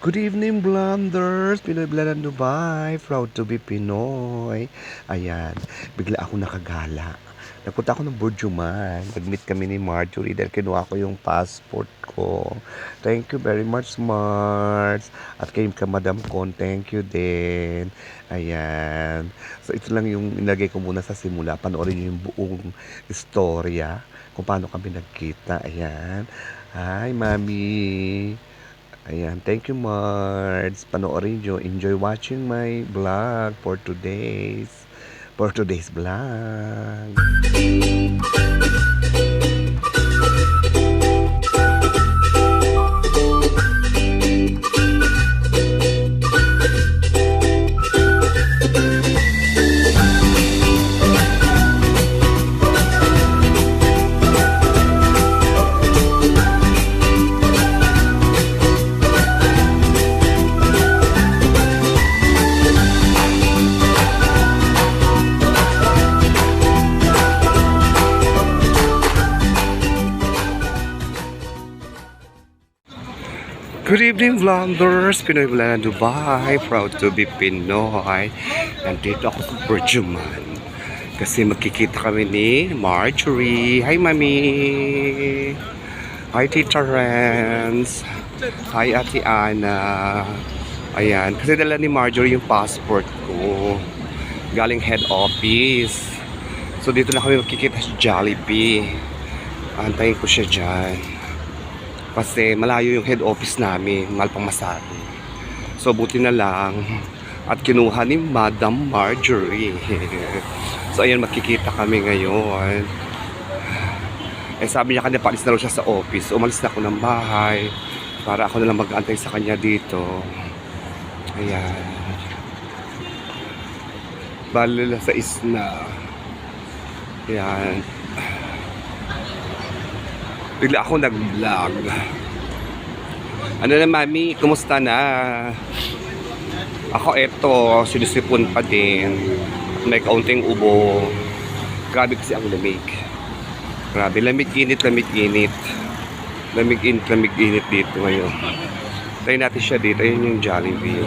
Good evening, Blonders! Pinoy Blanan Dubai. Proud to be Pinoy. Ayan, bigla ako nakagala. Nagpunta ako ng Burjuman. Nag-meet kami ni Marjorie dahil kinuha ko yung passport ko. Thank you very much, Mars. At kay Madam Con, thank you din. Ayan. So, ito lang yung inagay ko muna sa simula. Panoorin niyo yung buong istorya kung paano kami nagkita. Ayan. Hi, Mami. Ayan, thank you Mards. Panoorin nyo. Enjoy watching my vlog for today's vlog. Good evening, vloggers! Pinoy Blanan Dubai. Proud to be Pinoy. Nandito ako sa Burjuman. Kasi magkikita kami ni Marjorie. Hi, Mami! Hi, Tita Renz! Hi, Ate Ana! Ayan, kasi dala ni Marjorie yung passport ko. Galing head office. So, dito na kami magkikita sa Jollibee. Antayin ko siya dyan. Kasi malayo yung head office namin, Malpang Masari. So buti na lang at kinuha ni Madam Marjorie. So ayan, magkikita kami ngayon. Eh sabi niya kanina paalis na raw siya sa office. Umalis na ako ng bahay para ako na lang mag-aantay sa kanya dito. Ayan. Balila sa isna. Ayan. Bigla ako nag-vlog. Ano na, Mami? Kumusta na? Ako eto, sinisipon pa din. May kaunting ubo. Grabe kasi ang lamig. Grabe, lamig-init, lamig-init. Lamig-init dito ngayon. Tayo natin siya dito. Ayan yung Jollibee.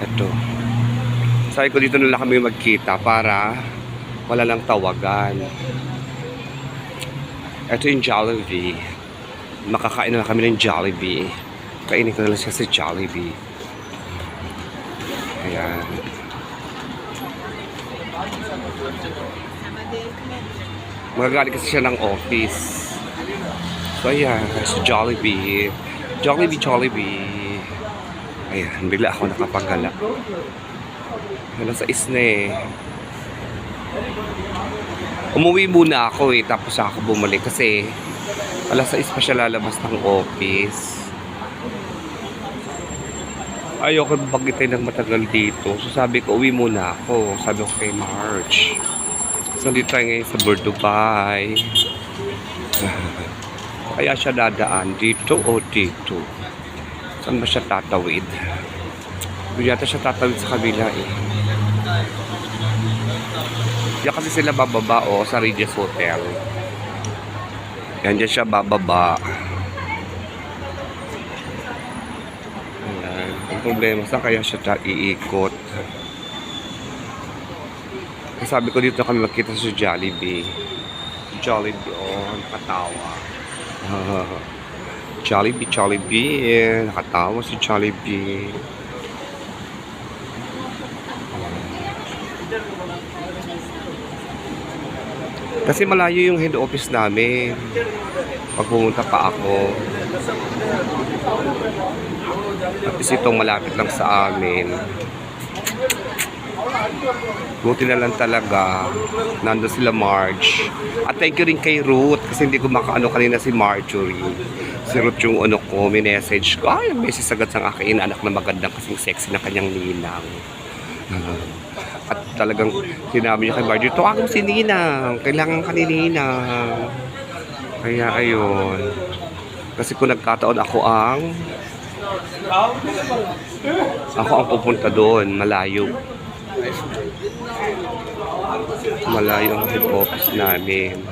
Eto. Sabi ko dito na lang kami magkita para wala lang tawagan. Ito yung Jollibee. Makakain na kami ng Jollibee. Kainin ko na lang siya sa Jollibee. Ayan. Magagaling kasi siya ng office. So ayan, sa Jollibee. Jollibee. Ayan, bigla ako nakapagala. Nasa isna eh. Umuwi muna ako eh, tapos ako bumalik kasi alas 6 pa siya lalabas ng office. Ayoko magitay ng matagal dito. So sabi ko, uwi muna ako. Sabi ko kay March. So dito tayo ngayon sa Dubai. Kaya siya dadaan dito o dito. Saan ba siya tatawid? Hindi yata siya tatawid sa kabila eh. Diyan kasi sila bababa sa Regis Hotel. Yan, dyan siya bababa. Ayan. Ang problema, saan kaya siya iikot? Kasi sabi ko dito kami magkita sa Jollibee. Jollibee, nakatawa. Jollibee, nakatawa si Jollibee. Kasi malayo yung head office namin. Pag pumunta pa ako. At least itong malapit lang sa amin. Buti na lang talaga. Nandun sila Marge. At thank you rin kay Ruth. Kasi hindi ko makaano kanina si Marjorie. Si Ruth yung ano ko, may message ko. Ay, message agad sa akin. Anak na magandang kasing sexy na kanyang ninang. At talagang sinabi niya kay Marjorie, tawagin si Ninang, kailangan ka ni Ninang. Kaya ayun. Kasi kung nagkataon ako ang pupunta doon, malayo. Malayo ang head office namin.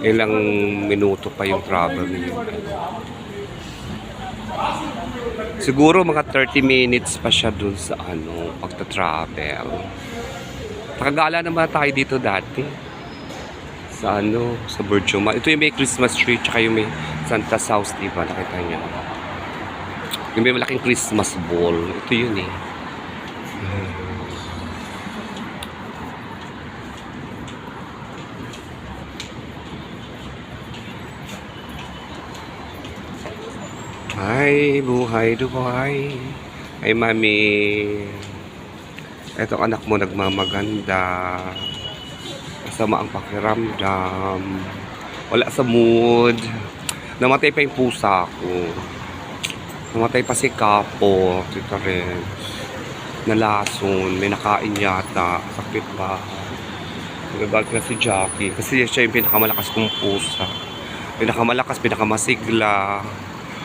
Ilang minuto pa yung travel niyo. Siguro mga 30 minutes pa siya dun sa pagta-travel. Nakagala naman tayo dito dati. Sa sa Burjuma. Ito yung may Christmas tree, tsaka yung may Santa's house, diba? Nakita niyo. Yung may malaking Christmas ball. Ito yun eh. Ay, buhay, duhay. Ay, mami. Eto anak mo nagmamaganda. Masama ang pakiramdam. Wala sa mood. Namatay pa yung pusa ko. Namatay pa si Kapo. Tita rin. Nalason. May nakain yata. Sakit pa. Nagagalit na si Jackie. Kasi siya yung pinakamalakas kong pusa. Pinakamalakas, pinakamasigla.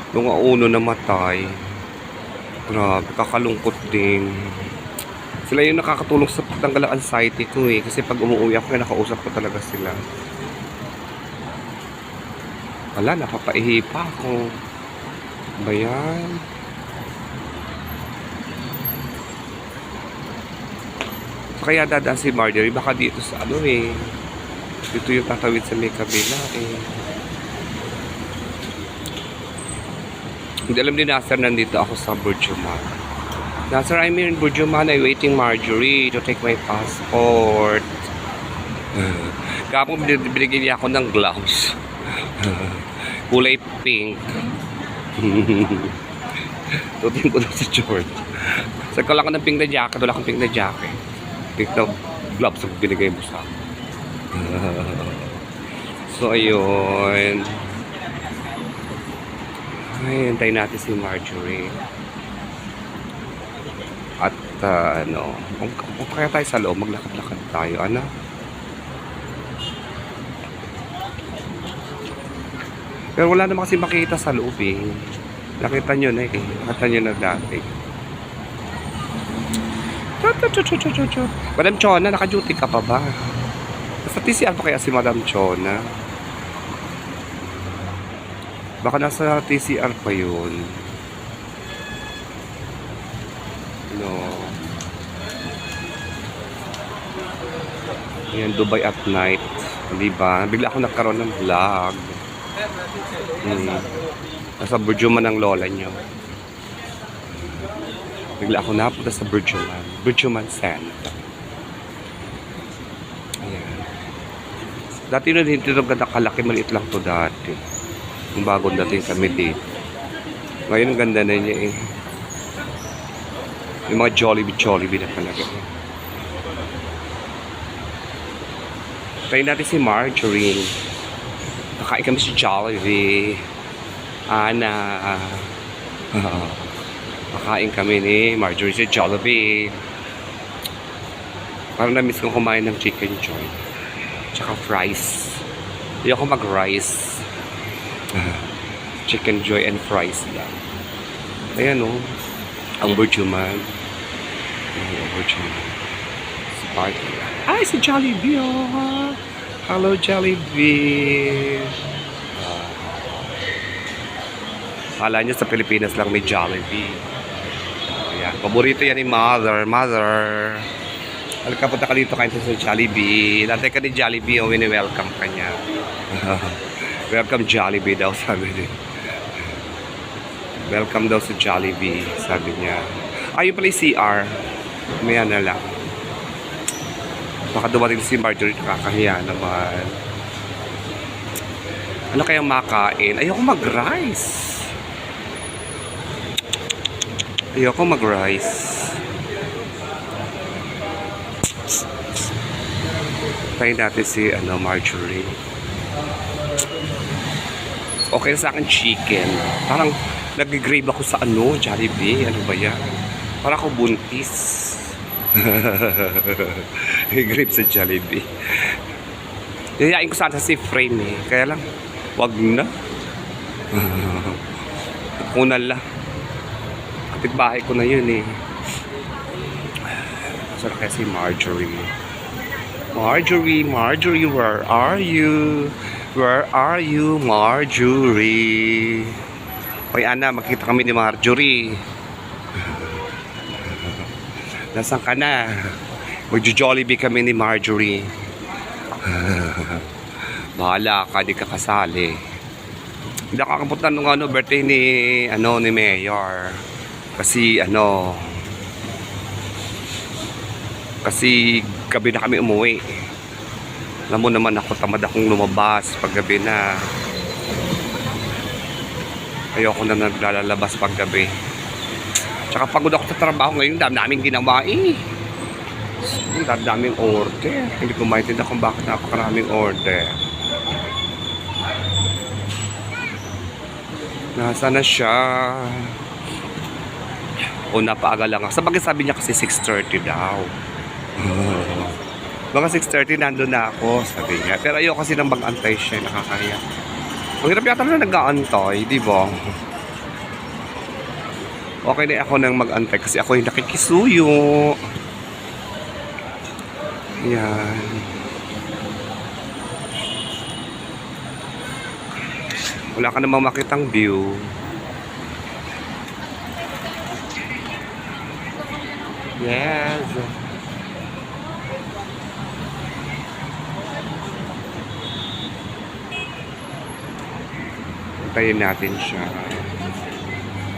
Nung uno namatay. Grabe, kakalungkot din. Sila yung nakakatulong sa pagtanggal ng anxiety ko eh. Kasi pag umuwi ako, nakausap ko talaga sila. Wala, napapaihi pa ako. Ba yan? Kaya dadaan si Marjorie, baka dito sa dito yung tatawid sa may kabila eh. Hindi alam ni Nasser, nandito ako sa Burjuma. Nasser, I'm here in Burjuma. I'm waiting Marjorie to take my passport. Kapag binigyan niya ako ng gloves. Kulay pink. Tutin ko na si George. Sa lang ko ng pink na jacket. Wala akong pink na jacket. Pink na gloves ang binigay mo sa akin. So, ayun. Ay, hintayin natin si Marjorie. At kung kaya tayo sa loob, maglakad-lakad tayo, Pero wala naman kasi makita sa loob eh. Nakita nyo na eh. Nakita nyo na dati. Madam Chona, naka-duty ka pa ba? Sa TCR pa kaya si Madam Chona? Baka nasa TCR pa yun. Ayan, Dubai at night. Diba? Bigla ako nagkaroon ng vlog. Nasa Burjuma ng lola nyo. Bigla ako napunta sa Burjuma. Burjuma Center. Ayan. Dati na dito kalaki, maliit lang to dati. Yung bagong dating kami dito. Ngayon ang ganda na niya eh. Yung mga Jollibee na talaga. Try natin si Marjorie. Nakain kami si Jollibee. Ana. Nakain kami ni Marjorie si Jollibee. Parang na-miss kong kumain ng chicken joy. Tsaka fries. Hindi ako mag-rice. Chicken joy and fries lang. Ayan ang Burjuma. Burjuma. Ay, si Jollibee Hello Jollibee. Kala nyo sa Pilipinas lang may Jollibee. Ayan. Paborito yan ni Mother. Halika, punta ka dito kain sa Jollibee. Dati ka ni Jollibee, wini-welcome ka niya. Welcome Jollibee daw, sabi niya. Welcome daw sa Jollibee, sabi niya. Ayun pala yung CR. Maya na lang. Baka dumating si Marjorie, nakakahiya naman. Ano kayang makain? Ayoko mag-rice. Try natin si Marjorie. Okay na sa akin chicken. Parang nag-grave ako sa Jollibee. Ano ba yan? Parang ako buntis. Grave sa Jollibee. Yayain ko sana si frame eh. Kaya lang, wag na. Una lang. Kapitbahay ko na yun eh. Saan kaya si Marjorie? Marjorie, where are you? Where are you, Marjorie? Hoy, Ana, magkita kami ni Marjorie. Nasaan ka na? Magjo-Jollibee kami ni Marjorie. Bahala ka, di ka kasali. Hindi ako kakapunta nung birthday ni Mayor. Kasi kasi gabi na kami umuwi. Alam mo naman ako, tamad akong lumabas pag gabi na. Ayoko na naglalabas pag gabi. Tsaka pagod ako sa trabaho ngayon, daming ginawa daming order. Hindi ko maintindihan kung bakit napakaraming order. Nasa na siya? O napaaga lang ako. Sabagay sabi niya kasi 6:30 daw. Mga 6:30 nandun na ako, sabi niya. Pero ayoko kasi nang mag-antay siya, nakakaya. Ang hirap yata na nag-aantay, di ba? Okay na ako nang mag-antay kasi ako yung nakikisuyo. Yan. Wala ka namang makitang view. Yes. Antayin natin siya.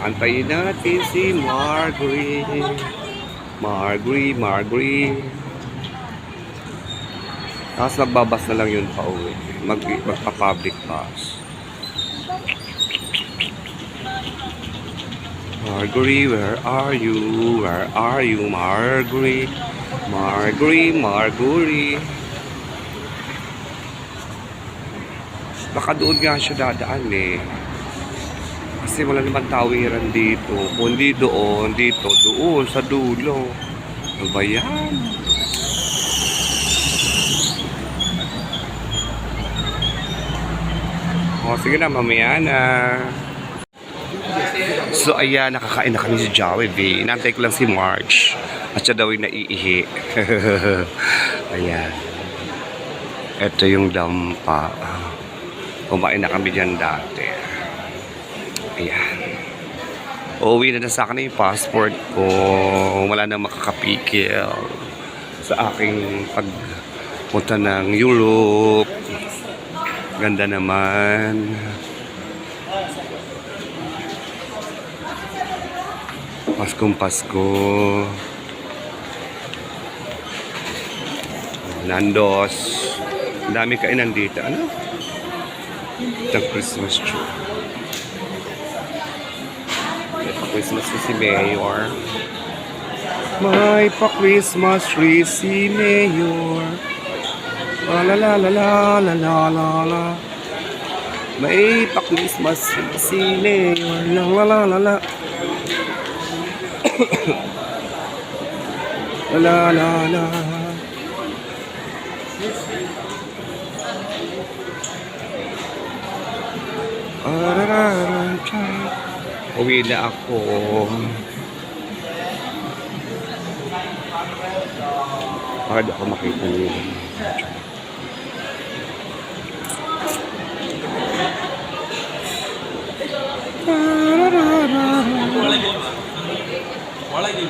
Antayin natin si Marjorie. Marjorie. Tapos magbabas na lang yun pa uwi. Magpa-public bus. Marjorie, where are you? Where are you, Marjorie? Marjorie. Baka doon nga siya dadaan Kasi wala naman tawiran dito. Kundi doon, doon sa dulo. Ano ba yan? O, sige na, mamaya na. So, ayan, nakakain na kami sa Jollibee. Inantay ko lang si Marge. At siya daw yung naiihi. Ayan. Ito yung dampa. Kumain na kami dyan dati. Ayan. Uuwi na sa akin yung passport ko. Wala na makakapikil sa aking pagpunta ng Europe. Ganda naman. Paskong Pasko. Nandos. Ang dami kainan dito. Ano? Itong Christmas tree. May pa-Christmas tree si Mayor. May pa-Christmas tree si Mayor. La la la la la la la la. May pa-Christmas tree si Mayor. La la la la la. La la la. Uwi na ako. Bakit ako makita niyo?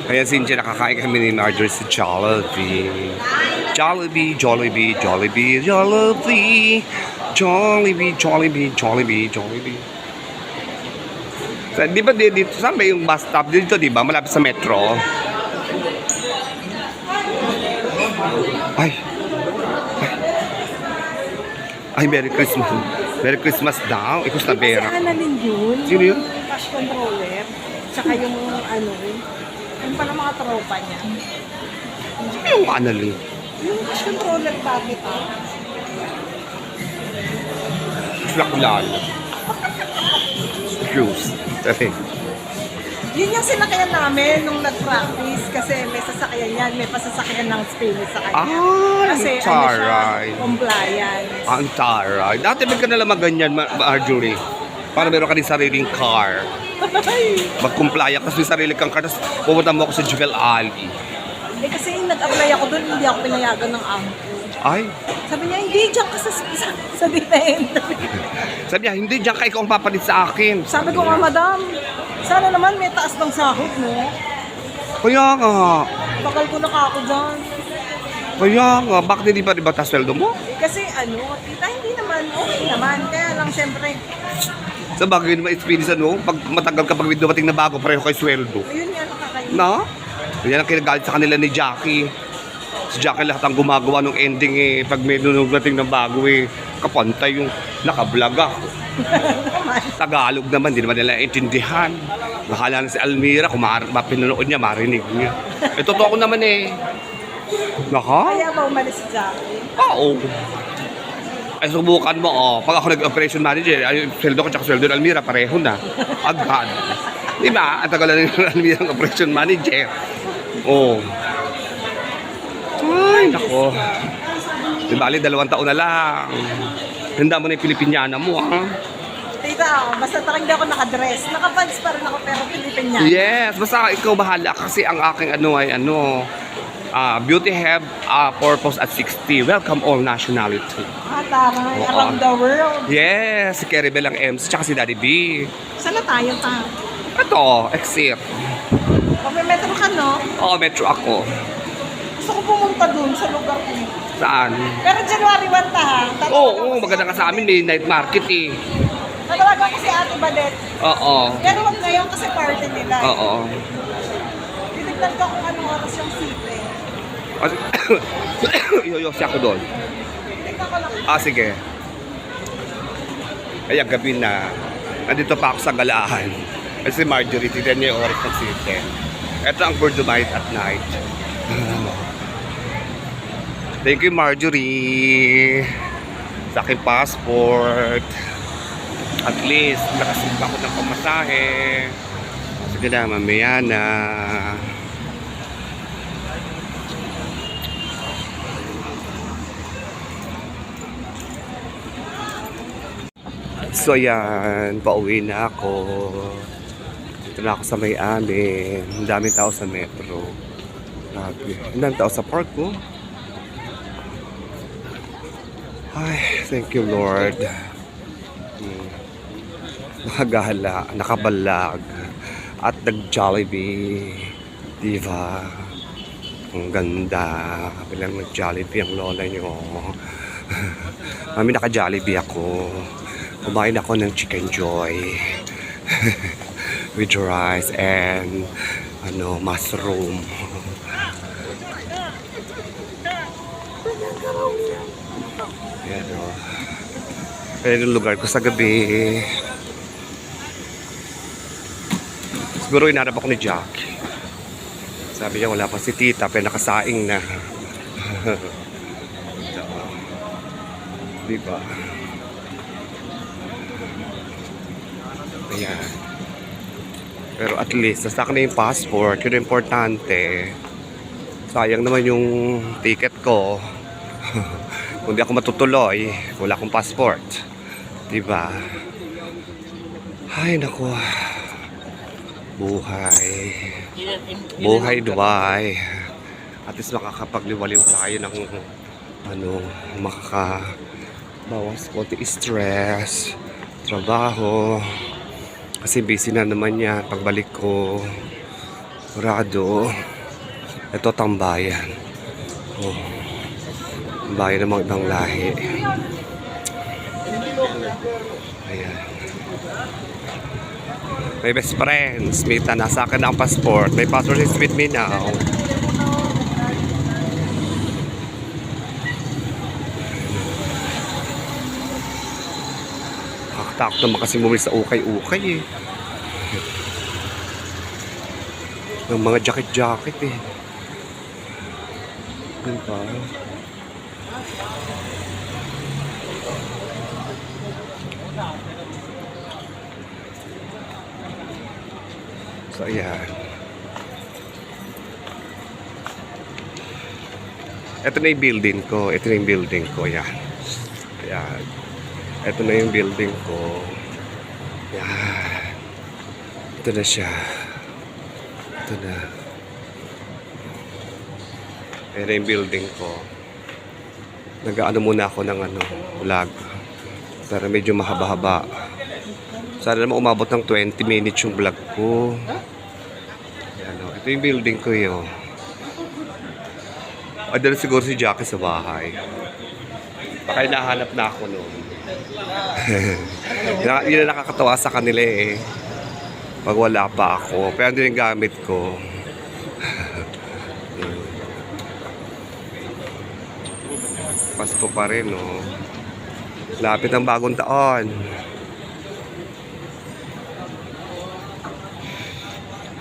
Kaya Cynthia, nakakain kami ni Marjorie sa Jollibee. Jollibee. So, di ba dito, saan ba yung bus stop? Dito, di ba? Malapit sa metro. Ay, Merry Christmas. Merry Christmas daw. Ikaw sa Vera. Kasi Annalyn yun. Sino yun? Yung cash controller. Tsaka yung yung pala mga tropa niya. Sino yung Annalyn? Yung cash controller bakit Flaklan. Cruise. Yun yung sinakyan namin nung nag-practice kasi may sasakyan yan, may pasasakyan ng Spanish sa kanya. Kasi taray. Compliance. Ang taray. Dati may ka na lang ganyan, Marjorie. Para meron ka din sariling car. Mag-comply kasi may sarili kang car. Tapos pupunta mo ako sa Jewel Alley. Kasi nag-apply ako doon, hindi ako pinayagan ng amo. Ay, Sabi niya, hindi, diyan ka sa depende. sabi niya, hindi, diyan ka ikaw ang papalit sa akin. Sabi ko nga, madam, sana naman may taas ng sahod, no? Kaya nga, Bakal ko na ka ako dyan. bakit hindi pa riba sweldo mo? Kasi tita, hindi naman, okay naman. Kaya lang, siyempre, Sa bagay naman experience pag matagal ka pag may dumating na bago, pareho kay sweldo. ayun nga nakakainin. Na? Yan ang kinagalit sa kanila ni Jackie. Si Jackie lahat ang gumagawa ng ending pag may dumating ng bago kapantay yung nakablog ako. Tagalog naman, di naman nila intindihan. Bahala na si Almira, kung pinanood niya, marinig niya. Totoo ko naman Naka? Kaya ba umalis si Jackie? Oo. Ay, subukan mo, Pag ako nag-operation manager, sweldo ko tsaka sweldo ng Almira, pareho na. Agad. Di ba? Ang tagal na ng Almira ng operation manager. Oo. Ay, nako. Di bali, 2 taon na lang. Handa mo na yung Pilipinyana mo, Tita, basta hindi ako nakadress. Nakapads pa rin ako pero Pilipin niya. Yes, basta ikaw bahala kasi ang aking beauty have purpose at 60. Welcome all nationality. Taray, around the world. Yes, si Keribel ang MC, tsaka si Daddy B. Saan na tayo, ta? Ito, exit. Pag may metro ka, no? Oo, metro ako. Gusto ko pumunta dun sa lugar ko. Saan? Pero January 1 ta, ha? Oo, maganda ka sa amin, may night market Natawagan ko si Ate Badet. Oo. Pero wag ngayon kasi party nila. Oo. Tinignan ko kung anong oras yung sipe. Iyoyosi ako doon. Tinignan ko lang. Sige. Kaya gabi na, nandito pa ako sa Galaan. Kasi Marjorie, tignan niya yung oras ng city. Ito ang Burdumite at night. Thank you, Marjorie. Sa aking passport. At least, nakasimba ko ng pamasahe. Sige na, mamaya na. So yan, pauwi na ako. Dito na ako sa May-amin. Ang daming tao sa metro. Grabe. Ang daming tao sa park ko. Ay, thank you Lord. Nakagala, nakabalag. At nag-Jollibee. Diba? Ang ganda. Bilang nag-Jollibee ang lola nyo. Mami, naka-Jollibee ako. Kumain ako ng Chicken Joy with rice and mushroom. Yan o. Yan yung lugar ko sa gabi. Siguro inarap ako ni Jack. Sabi niya wala pa si tita pero nakasaing na. Diba? Ayan. Pero at least, nasa akin na yung passport. Yun yung importante. Sayang naman yung ticket ko. Kung di ako matutuloy, wala akong passport. Diba? Ay, naku. Buhay. Buhay, Dubai. At least makakapagliwaliw tayo ng makakabawas konti stress, trabaho. Kasi busy na naman yan. Pagbalik ko, Rado. Ito tambayan. Oh. Bayan ng mga ibang lahi. Ayan. My best friends. Mita, nasa akin na ang passport. My passport is with me now. Takot naman kasi bumili sa ukay-ukay ng mga jacket-jacket Diba? So, ayan. Ito na yung building ko. Ito na yung building ko. Ayan. Ayan. Ito na yung building ko. Yan. Ito na siya. Ito na. Ito na yung building ko. Nag-ano muna ako ng vlog. Pero medyo mahaba-haba. Sana naman umabot ng 20 minutes yung vlog ko. Ayan, ito yung building ko yun. Dala siguro si Jackie sa bahay. Baka hinahanap na ako noon. Yun na nakakatawa sa kanila eh. Pag wala pa ako. Pero ano yung gamit ko. Pasko pa rin, no? Lapit ang bagong taon.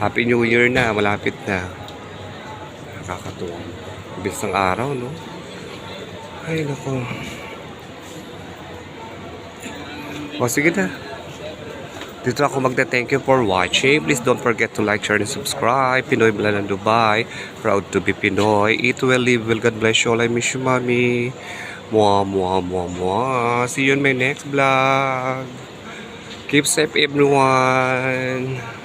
Happy New Year na, malapit na. Nakakatuwa. Bilis ng araw, no? Ay, naku. O, sige na. Dito ako magda-thank you for watching. Please don't forget to like, share, and subscribe. Pinoy Malalang Dubai. Proud to be Pinoy. Eat well, live well. God bless you all. I miss you, mommy. Mwah, mwah, mwah, mwah. See you in my next vlog. Keep safe, everyone.